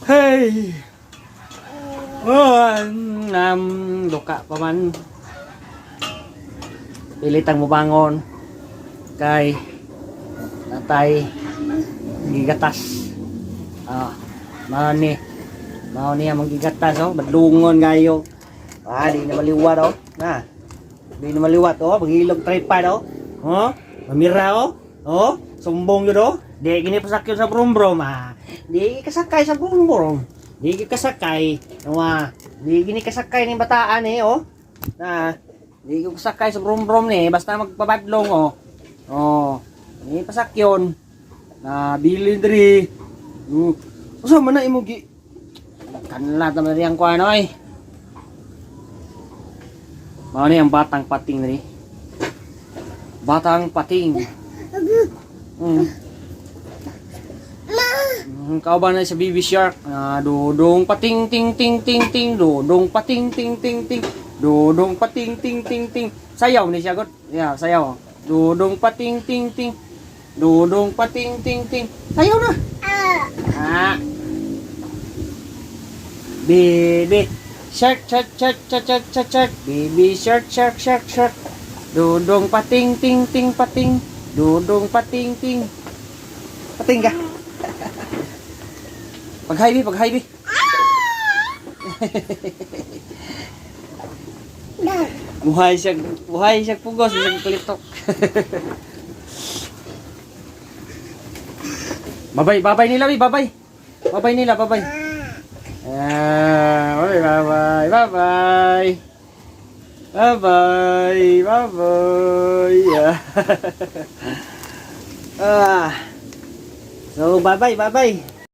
Hey. Oh, duka pa man. Pilitang mubangon kay tatay gigatas. Mao ni ang gigatas oh, badlungon gayo. Di na maliwat oh. Di na maliwat oh, pagilog tripod oh. Oh, mamira oh. Oh, sumbong yun oh. Di gini pasakyon sa brum-brum Di kasakay sa brum-brum. Di kasakay. Di gini kasakay ni bataan oh. Di ko kasakay sa brum-brum ni basta magpabadlong oh. Oh, ni pasakyon. Bilin diri. Usa man na imo gi kanla ta man riyang kuan oy. Mao ni ang batang pating diri. Batang pating. Kau ba na sa Baby Shark? Dudong pating ting ting ting ting, dudong pating ting ting ting, dudong pating ting ting ting. Sayaw ni siya god. Yeah, sayaw. Dudong pating ting ting, dudong pating ting ting. Sayaw na. Baby Shark shark shark shark shark shark shark, Baby Shark shark shark shark. Dudong pating ting ting pating, dudong pating ting. Pating ka. Pag-hi, pag-hi. Buhay siya pugos, isang klitok. Babay nila, babay. Babay nila, babay. Bye-bye. So, bye-bye.